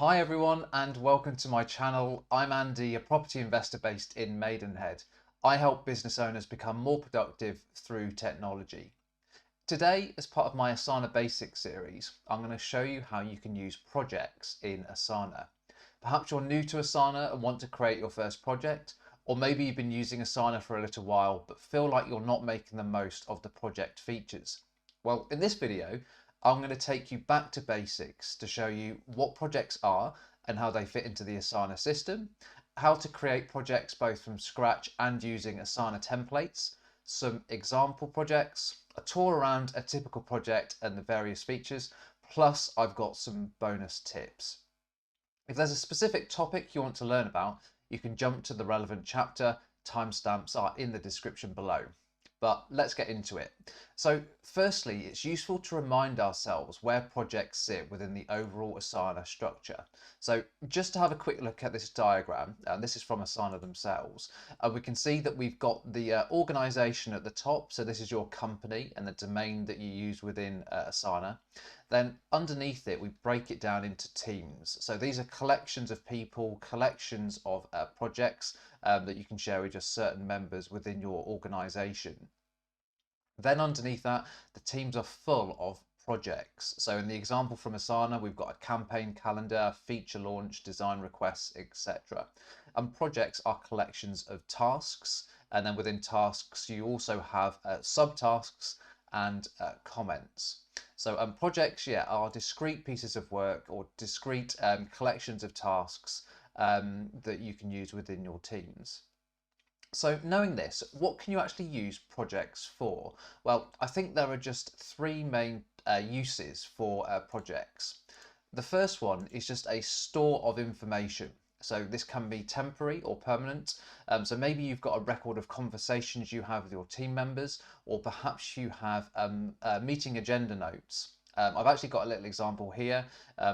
Hi everyone and welcome to my channel. I'm Andy, a property investor based in Maidenhead. I help business owners become more productive through technology. Today, as part of my Asana Basics series, I'm going to show you how you can use projects in Asana. Perhaps you're new to Asana and want to create your first project, or maybe you've been using Asana for a little while but feel like you're not making the most of the project features. Well, in this video, I'm going to take you back to basics to show you what projects are and how they fit into the Asana system, how to create projects both from scratch and using Asana templates, some example projects, a tour around a typical project and the various features, plus I've got some bonus tips. If there's a specific topic you want to learn about, you can jump to the relevant chapter. Timestamps are in the description below. But let's get into it. So firstly, it's useful to remind ourselves where projects sit within the overall Asana structure. So just to have a quick look at this diagram, and this is from Asana themselves, we can see that we've got the organization at the top. So this is your company and the domain that you use within Asana. Then underneath it, we break it down into teams. So these are collections of people, collections of projects that you can share with just certain members within your organization. Then underneath that, the teams are full of projects. So in the example from Asana, we've got a campaign calendar, feature launch, design requests, etc. And projects are collections of tasks. And then within tasks, you also have subtasks and comments. So projects, are discrete pieces of work or discrete collections of tasks that you can use within your teams. So knowing this, what can you actually use projects for? Well, I think there are just three main uses for projects. The first one is just a store of information. So this can be temporary or permanent. So maybe you've got a record of conversations you have with your team members, or perhaps you have meeting agenda notes. I've actually got a little example here.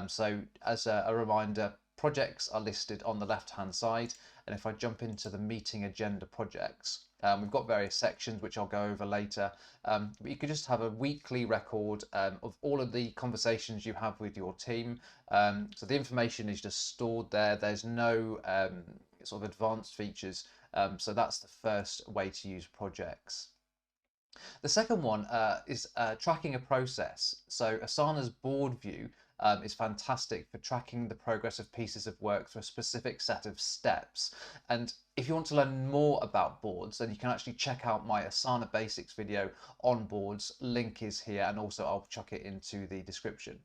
So as a reminder, projects are listed on the left-hand side. And if I jump into the meeting agenda projects, we've got various sections which I'll go over later, but you could just have a weekly record of all of the conversations you have with your team. So the information is just stored there. There's no sort of advanced features. So that's the first way to use projects. The second one is tracking a process. So Asana's board view is fantastic for tracking the progress of pieces of work through a specific set of steps. And if you want to learn more about boards, then you can actually check out my Asana Basics video on boards. Link is here, and also I'll chuck it into the description.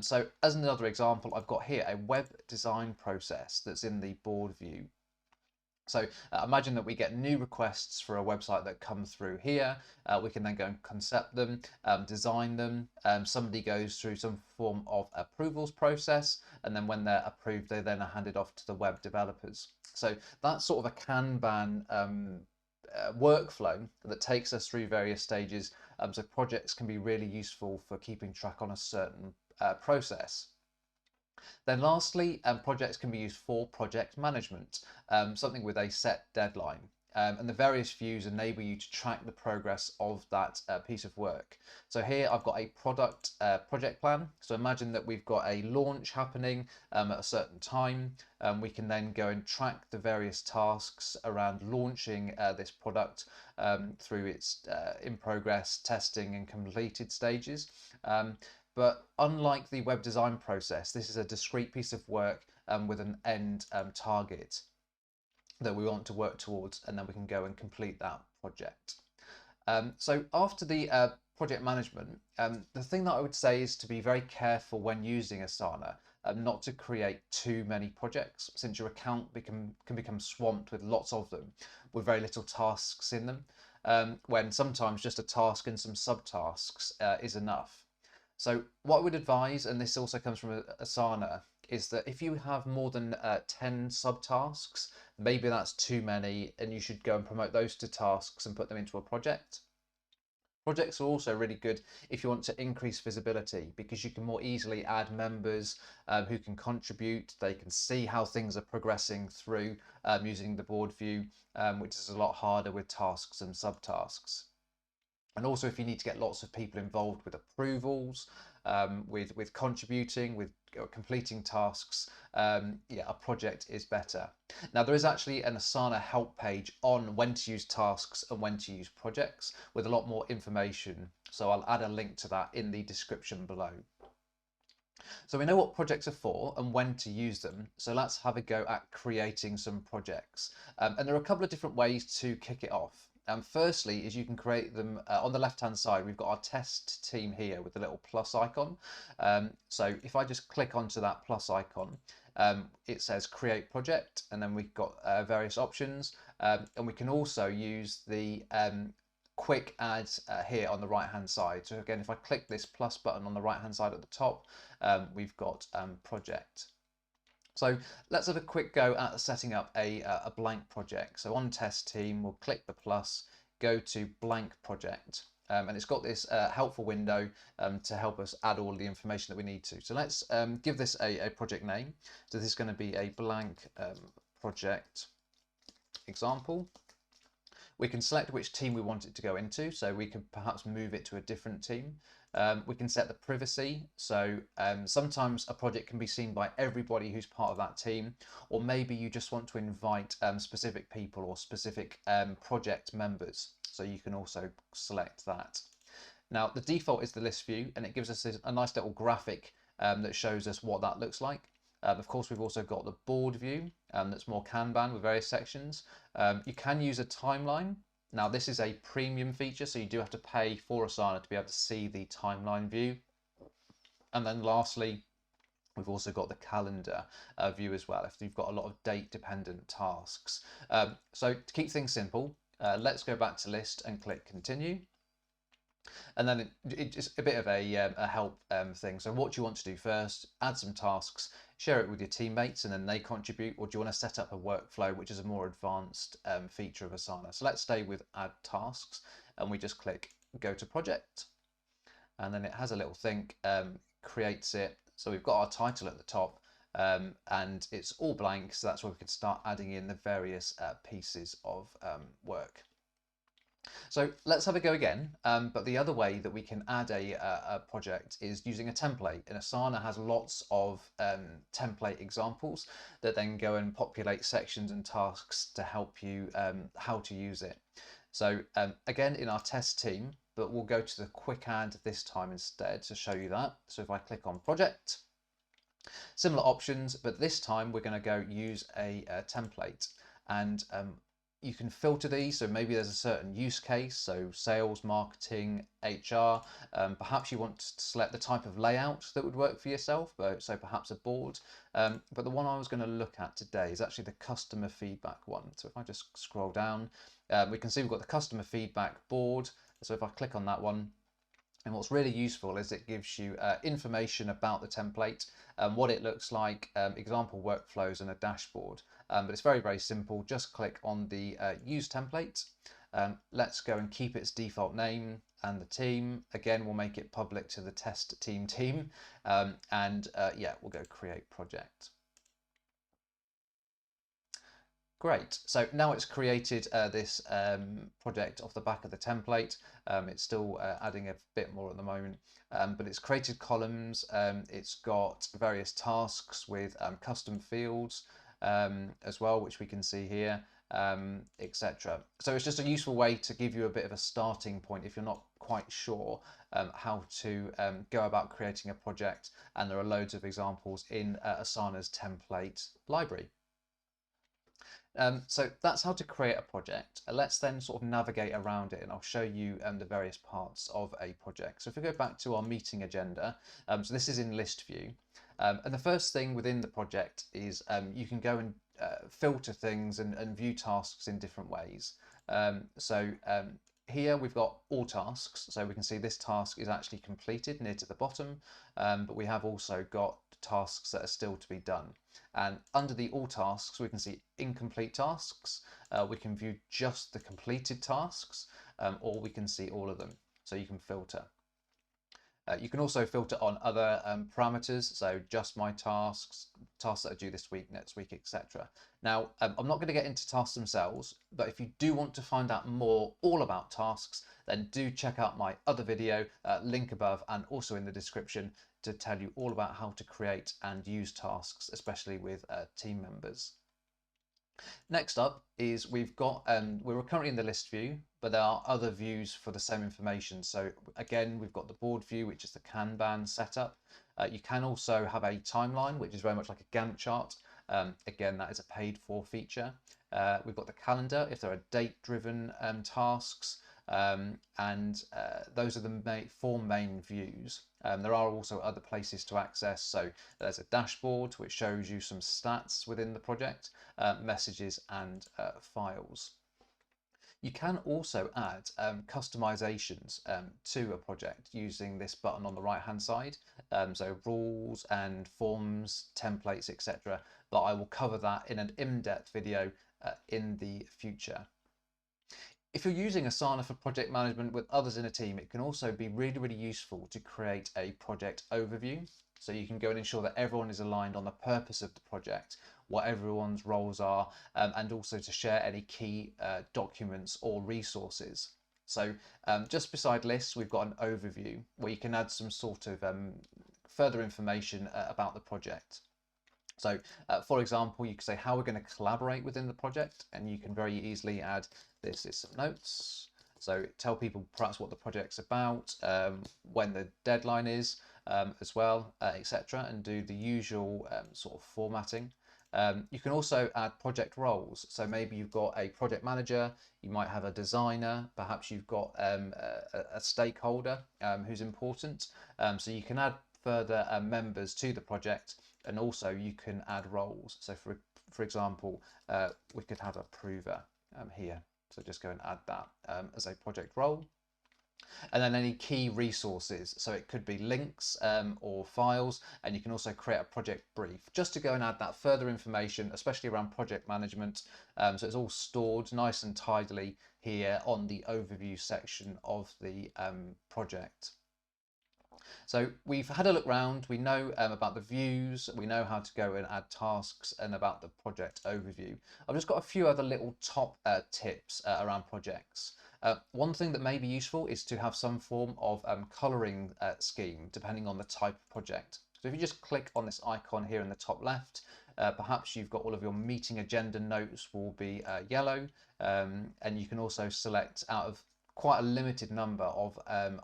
So as another example, I've got here a web design process that's in the board view. So imagine that we get new requests for a website that come through here. We can then go and concept them, design them. Somebody goes through some form of approvals process, and then when they're approved, they then are handed off to the web developers. So that's sort of a Kanban workflow that takes us through various stages. So projects can be really useful for keeping track on a certain process. Then lastly, projects can be used for project management, something with a set deadline. And the various views enable you to track the progress of that piece of work. So here I've got a project plan. So imagine that we've got a launch happening at a certain time. We can then go and track the various tasks around launching this product through its in progress, testing and completed stages. But unlike the web design process, this is a discrete piece of work with an end target that we want to work towards, and then we can go and complete that project. So after the project management, the thing that I would say is to be very careful when using Asana, not to create too many projects, since your account can become swamped with lots of them, with very little tasks in them, when sometimes just a task and some subtasks is enough. So what I would advise, and this also comes from Asana, is that if you have more than 10 subtasks, maybe that's too many, and you should go and promote those to tasks and put them into a project. Projects are also really good if you want to increase visibility, because you can more easily add members who can contribute. They can see how things are progressing through using the board view, which is a lot harder with tasks and subtasks. And also if you need to get lots of people involved with approvals, with contributing, with completing tasks, yeah, a project is better. Now, there is actually an Asana help page on when to use tasks and when to use projects with a lot more information. So I'll add a link to that in the description below. So we know what projects are for and when to use them. So let's have a go at creating some projects. And there are a couple of different ways to kick it off. Firstly, is you can create them on the left-hand side. We've got our test team here with the little plus icon. So if I just click onto that plus icon, it says create project, and then we've got various options. And we can also use the quick add here on the right hand side. So again, if I click this plus button on the right hand side at the top, we've got project. So let's have a quick go at setting up a blank project. So on test team, we'll click the plus, go to blank project. And it's got this helpful window to help us add all the information that we need to. So let's give this a project name. So this is going to be a blank project example. We can select which team we want it to go into, so we can perhaps move it to a different team. We can set the privacy, so sometimes a project can be seen by everybody who's part of that team, or maybe you just want to invite specific people or specific project members, so you can also select that. Now, the default is the list view, and it gives us a nice little graphic that shows us what that looks like. Of course, we've also got the board view that's more Kanban with various sections. You can use a timeline. Now, this is a premium feature, so you do have to pay for Asana to be able to see the timeline view. And then lastly, we've also got the calendar view as well, if you've got a lot of date-dependent tasks. So to keep things simple, let's go back to list and click continue. And then it's a bit of a help thing. So what do you want to do first? Add some tasks, share it with your teammates, and then they contribute, or do you want to set up a workflow, which is a more advanced feature of Asana? So let's stay with add tasks, and we just click go to project, and then it has a little think, creates it. So we've got our title at the top, and it's all blank, so that's where we can start adding in the various pieces of work. So let's have a go again, but the other way that we can add a project is using a template. And Asana has lots of template examples that then go and populate sections and tasks to help you how to use it. So again, in our test team, but we'll go to the quick add this time instead to show you that. So if I click on project, similar options, but this time we're going to go use a template. And you can filter these, so maybe there's a certain use case, so sales, marketing, HR. Perhaps you want to select the type of layout that would work for yourself, so perhaps a board. But the one I was going to look at today is actually the customer feedback one. So if I just scroll down, we can see we've got the customer feedback board. So if I click on that one, and what's really useful is it gives you information about the template, what it looks like, example workflows, and a dashboard. But it's very, very simple. Just click on the use template. Let's go and keep its default name and the team. Again, we'll make it public to the test team. Yeah, we'll go create project. Great, so now it's created this project off the back of the template. It's still adding a bit more at the moment, but it's created columns. It's got various tasks with custom fields as well, which we can see here, etc. So it's just a useful way to give you a bit of a starting point if you're not quite sure how to go about creating a project, and there are loads of examples in Asana's template library. So that's how to create a project. Let's then sort of navigate around it, and I'll show you the various parts of a project. So if we go back to our meeting agenda, so this is in list view. And the first thing within the project is you can go and filter things and view tasks in different ways. Here we've got all tasks, so we can see this task is actually completed near to the bottom, but we have also got tasks that are still to be done. And under the all tasks, we can see incomplete tasks. We can view just the completed tasks, or we can see all of them, so you can filter. You can also filter on other parameters, so just my tasks, tasks that are due this week, next week, etc. Now, I'm not going to get into tasks themselves, but if you do want to find out more all about tasks, then do check out my other video, link above and also in the description, to tell you all about how to create and use tasks, especially with team members. Next up is we've got, we're currently in the list view, but there are other views for the same information. So again, we've got the board view, which is the Kanban setup. You can also have a timeline, which is very much like a Gantt chart. Again, that is a paid for feature. We've got the calendar if there are date-driven tasks. Those are the four main views. There are also other places to access. So there's a dashboard which shows you some stats within the project, messages and files. You can also add customizations to a project using this button on the right hand side. So rules and forms, templates, etc. But I will cover that in an in-depth video in the future. If you're using Asana for project management with others in a team, it can also be really, really useful to create a project overview. So you can go and ensure that everyone is aligned on the purpose of the project, what everyone's roles are, and also to share any key documents or resources. So just beside lists, we've got an overview where you can add some sort of further information about the project. So for example, you could say how we're going to collaborate within the project, and you can very easily add this is some notes. So tell people perhaps what the project's about, when the deadline is as well, etc., and do the usual sort of formatting. You can also add project roles. So maybe you've got a project manager, you might have a designer, perhaps you've got a stakeholder who's important. So you can add further members to the project, and also you can add roles. So for example, we could have a prover here. So just go and add that as a project role. And then any key resources. So it could be links or files, and you can also create a project brief just to go and add that further information, especially around project management. So it's all stored nice and tidily here on the overview section of the project. So we've had a look around, we know about the views, we know how to go and add tasks, and about the project overview. I've just got a few other little top tips around projects. One thing that may be useful is to have some form of colouring scheme depending on the type of project. So if you just click on this icon here in the top left, perhaps you've got all of your meeting agenda notes will be yellow, and you can also select out of quite a limited number of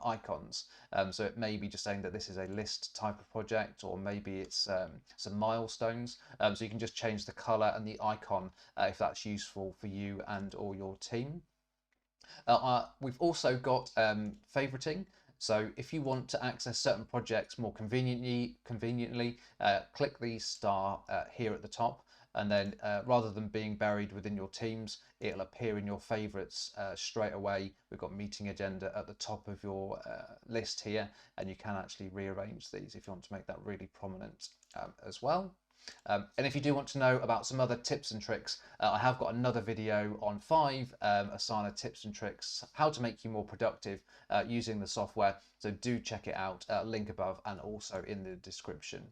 icons. So it may be just saying that this is a list type of project, or maybe it's some milestones. So you can just change the color and the icon if that's useful for you and or your team. We've also got favoriting. So if you want to access certain projects more conveniently, click the star here at the top. And then rather than being buried within your teams, it'll appear in your favorites straight away. We've got meeting agenda at the top of your list here, and you can actually rearrange these if you want to make that really prominent as well. And if you do want to know about some other tips and tricks, I have got another video on 5 Asana tips and tricks, how to make you more productive using the software. So do check it out, link above and also in the description.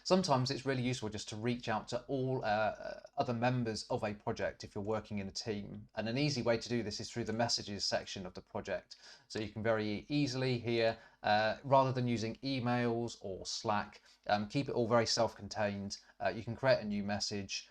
Sometimes it's really useful just to reach out to all other members of a project if you're working in a team. And an easy way to do this is through the messages section of the project. So you can very easily here, rather than using emails or Slack, keep it all very self-contained. You can create a new message,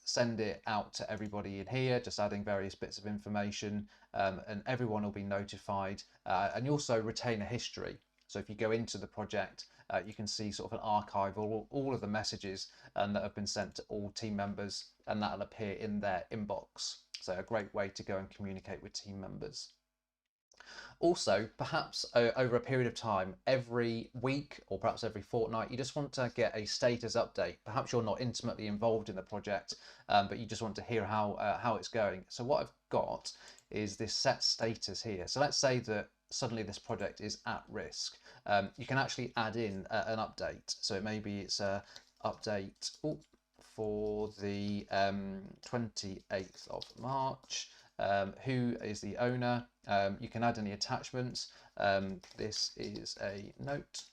send it out to everybody in here, just adding various bits of information, and everyone will be notified. And you also retain a history. So if you go into the project, you can see sort of an archive of all of the messages that have been sent to all team members, and that'll appear in their inbox. So a great way to go and communicate with team members. Also, perhaps over a period of time, every week or perhaps every fortnight, you just want to get a status update. Perhaps you're not intimately involved in the project, but you just want to hear how it's going. So what I've got is this set status here. So let's say that suddenly this project is at risk. You can actually add in an update. So maybe it's a update for the 28th of March. who is the owner. You can add any attachments. This is a note.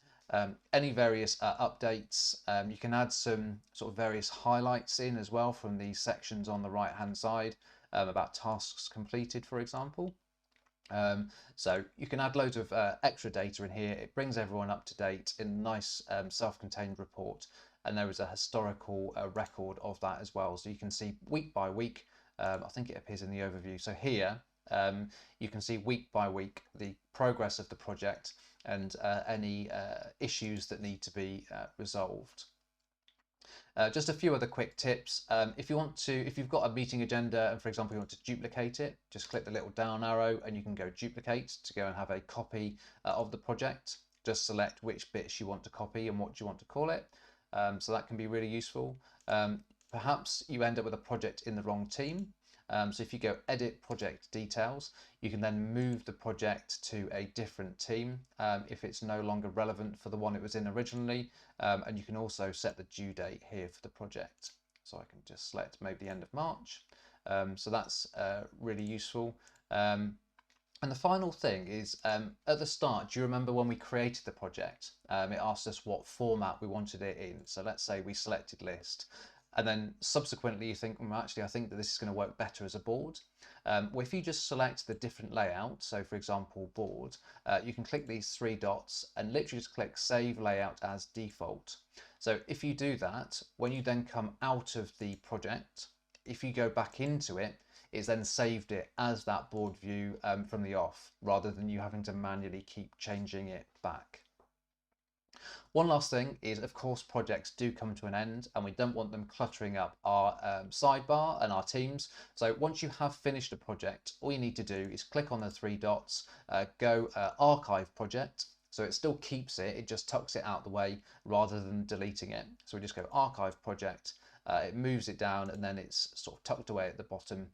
Any various updates. You can add some sort of various highlights in as well from these sections on the right hand side about tasks completed, for example. So you can add loads of extra data in here. It brings everyone up to date in a nice self-contained report, and there is a historical record of that as well. So you can see week by week. I think it appears in the overview. So here you can see week by week the progress of the project and any issues that need to be resolved. Just a few other quick tips. If you've got a meeting agenda and, for example, you want to duplicate it, just click the little down arrow and you can go duplicate to go and have a copy of the project. Just select which bits you want to copy and what you want to call it. So that can be really useful. Perhaps you end up with a project in the wrong team. So if you go edit project details, you can then move the project to a different team if it's no longer relevant for the one it was in originally. And you can also set the due date here for the project. So I can just select maybe the end of March. So that's really useful. And the final thing is at the start, do you remember when we created the project? It asked us what format we wanted it in. So let's say we selected list. And then subsequently you think, well, actually, I think that this is going to work better as a board. Well, if you just select the different layout, so for example, board, you can click these three dots and literally just click Save Layout as Default. So if you do that, when you then come out of the project, if you go back into it, it's then saved it as that board view from the off, rather than you having to manually keep changing it back. One last thing is, of course, projects do come to an end and we don't want them cluttering up our sidebar and our teams. So once you have finished a project, all you need to do is click on the three dots, go archive project. So it still keeps it, it just tucks it out the way rather than deleting it. So we just go archive project, it moves it down and then it's sort of tucked away at the bottom.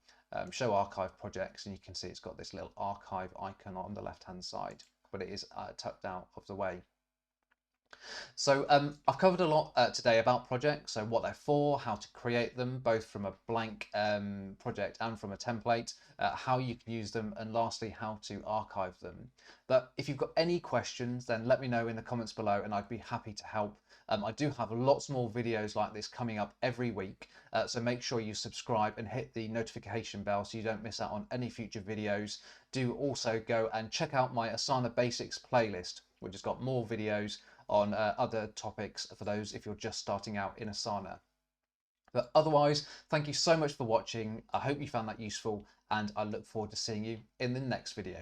Show archive projects and you can see it's got this little archive icon on the left hand side, but it is tucked out of the way. So I've covered a lot today about projects, so what they're for, how to create them, both from a blank project and from a template, how you can use them, and lastly, how to archive them. But if you've got any questions, then let me know in the comments below and I'd be happy to help. I do have lots more videos like this coming up every week, so make sure you subscribe and hit the notification bell so you don't miss out on any future videos. Do also go and check out my Asana Basics playlist, which has got more videos on other topics for those if you're just starting out in Asana. But otherwise, thank you so much for watching. I hope you found that useful and I look forward to seeing you in the next video.